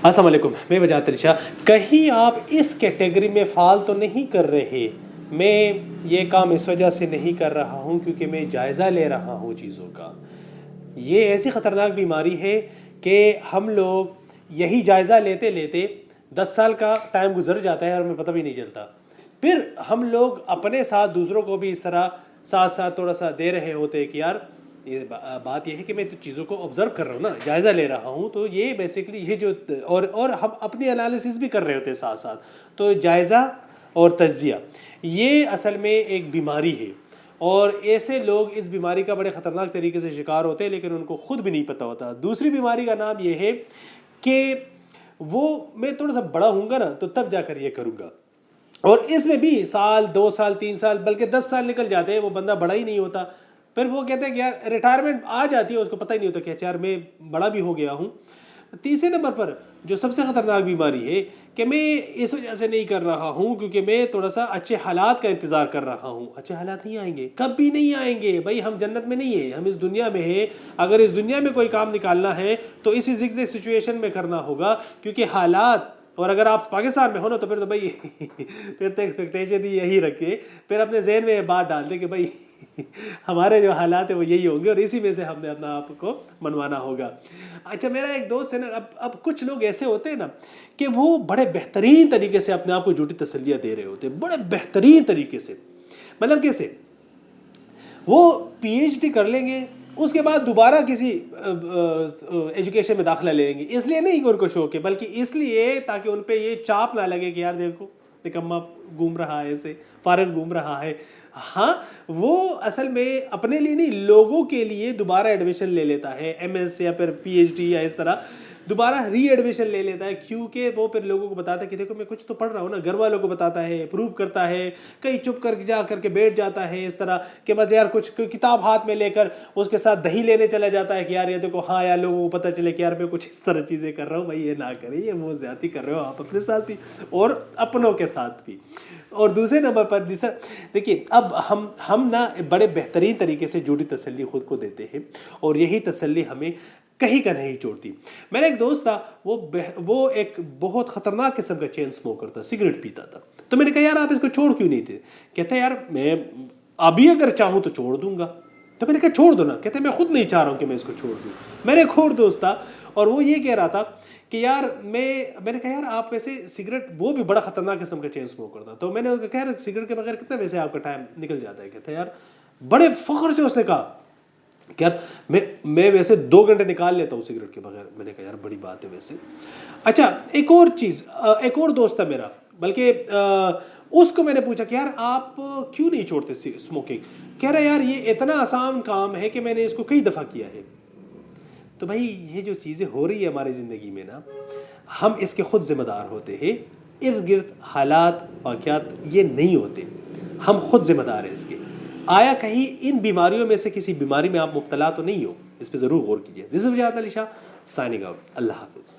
السلام علیکم، میں وجاہت علی شاہ. کہیں آپ اس کیٹیگری میں فال تو نہیں کر رہے؟ میں یہ کام اس وجہ سے نہیں کر رہا ہوں کیونکہ میں جائزہ لے رہا ہوں چیزوں کا. یہ ایسی خطرناک بیماری ہے کہ ہم لوگ یہی جائزہ لیتے لیتے 10 سال کا ٹائم گزر جاتا ہے اور ہمیں پتہ بھی نہیں چلتا. پھر ہم لوگ اپنے ساتھ دوسروں کو بھی اس طرح ساتھ ساتھ تھوڑا سا دے رہے ہوتے کہ یار یہ بات یہ ہے کہ میں تو چیزوں کو آبزرو کر رہا ہوں نا، جائزہ لے رہا ہوں. تو یہ بیسیکلی یہ جو اور ہم اپنی انالیسس بھی کر رہے ہوتے ہیں ساتھ ساتھ. تو جائزہ اور تجزیہ یہ اصل میں ایک بیماری ہے، اور ایسے لوگ اس بیماری کا بڑے خطرناک طریقے سے شکار ہوتے ہیں لیکن ان کو خود بھی نہیں پتہ ہوتا. دوسری بیماری کا نام یہ ہے کہ وہ میں تھوڑا سا بڑا ہوں گا نا تو تب جا کر یہ کروں گا، اور اس میں بھی سال 2 سال 3 سال بلکہ 10 سال نکل جاتے ہیں، وہ بندہ بڑا ہی نہیں ہوتا. پھر وہ کہتے ہیں کہ یار ریٹائرمنٹ آ جاتی ہے، اس کو پتہ ہی نہیں ہوتا کہ یار میں بڑا بھی ہو گیا ہوں. تیسرے نمبر پر جو سب سے خطرناک بیماری ہے کہ میں اس وجہ سے نہیں کر رہا ہوں کیونکہ میں تھوڑا سا اچھے حالات کا انتظار کر رہا ہوں. اچھے حالات نہیں آئیں گے، کبھی نہیں آئیں گے بھائی. ہم جنت میں نہیں ہیں، ہم اس دنیا میں ہیں. اگر اس دنیا میں کوئی کام نکالنا ہے تو اسی زگزگ سچویشن میں کرنا ہوگا، کیونکہ حالات، اور اگر آپ پاکستان میں ہو نا تو پھر تو بھائی پھر تو ایکسپیکٹیشن ہی یہی رکھے، پھر اپنے ذہن میں یہ بات ڈال دیں کہ بھائی ہمارے جو حالات ہیں وہ یہی ہوں گے اور اسی میں سے ہم نے اپنا آپ کو منوانا ہوگا. اچھا، میرا ایک دوست ہے نا، اب کچھ لوگ ایسے ہوتے ہیں نا کہ وہ بڑے بہترین طریقے سے اپنے آپ کو جھوٹی تسلیاں دے رہے ہوتے ہیں، بڑے بہترین طریقے سے. مطلب کیسے؟ وہ پی ایچ ڈی کر لیں گے، اس کے بعد دوبارہ کسی ایجوکیشن میں داخلہ لے لیں گے. اس لیے نہیں کہ ان کو شوق ہے، بلکہ اس لیے تاکہ ان پہ یہ چاپ نہ لگے کہ یار دیکھو نکما گھوم رہا ہے، ایسے فارغ گھوم رہا ہے. ہاں، وہ اصل میں اپنے لیے نہیں، لوگوں کے لیے دوبارہ ایڈمیشن لے لیتا ہے، ایم ایس یا پھر پی ایچ ڈی یا اس طرح دوبارہ ری ایڈمیشن لے لیتا ہے، کیونکہ وہ پھر لوگوں کو بتاتا ہے کہ دیکھو میں کچھ تو پڑھ رہا ہوں نا. گھر والوں کو بتاتا ہے، پروو کرتا ہے، کہیں چپ کر جا کر کے بیٹھ جاتا ہے اس طرح کہ بس یار کچھ کتاب ہاتھ میں لے کر اس کے ساتھ دہی لینے چلا جاتا ہے کہ یار یہ دیکھو، ہاں یار لوگوں کو پتہ چلے کہ یار میں کچھ اس طرح چیزیں کر رہا ہوں. بھائی یہ نہ کریں، یہ وہ زیادتی کر رہے ہو آپ اپنے ساتھ بھی اور اپنوں کے ساتھ بھی. اور دوسرے نمبر پر دیکھیے، اب ہم نا بڑے بہترین طریقے سے جھوٹی تسلی خود کو دیتے ہیں، اور یہی تسلی ہمیں کہیں کا نہیں چھوڑتی. میرا ایک دوست تھا، وہ ایک بہت خطرناک قسم کا چین اسموکر تھا، سگریٹ پیتا تھا. تو میں نے کہا یار آپ اس کو چھوڑ کیوں نہیں تھے؟ کہتا ہے یار میں ابھی اگر چاہوں تو چھوڑ دوں گا. تو میں نے کہا چھوڑ دو نا. کہتے ہیں میں خود نہیں چاہ رہا ہوں کہ میں اس کو چھوڑ دوں. میرا ایک اور دوست تھا اور وہ یہ کہہ رہا تھا کہ یار میں نے کہا یار آپ ویسے سگریٹ، وہ بھی بڑا خطرناک قسم کا چین اسموکر تھا. تو میں نے اس کو کہا یار سگریٹ کے بغیر کتنا ویسے آپ کا ٹائم نکل جاتا ہے؟ کہتا ہے یار بڑے فخر سے اس نے کہا کہ یار میں ویسے 2 گھنٹے نکال لیتا ہوں سگریٹ کے بغیر. میں نے کہا یار بڑی بات ہے ویسے. اچھا، ایک اور چیز، ایک اور دوست تھا میرا، بلکہ اس کو میں نے پوچھا کہ یار آپ کیوں نہیں چھوڑتے اسموکنگ؟ کہہ رہا یار یہ اتنا آسان کام ہے کہ میں نے اس کو کئی دفعہ کیا ہے. تو بھائی یہ جو چیزیں ہو رہی ہے ہماری زندگی میں نا، ہم اس کے خود ذمہ دار ہوتے ہیں. ارد گرد حالات واقعات یہ نہیں ہوتے، ہم خود ذمہ دار ہیں اس کے. آیا کہیں ان بیماریوں میں سے کسی بیماری میں آپ مبتلا تو نہیں ہو؟ اس پہ ضرور غور کیجیے. دس از وجاہت علی شاہ، سائننگ آؤٹ. اللہ حافظ.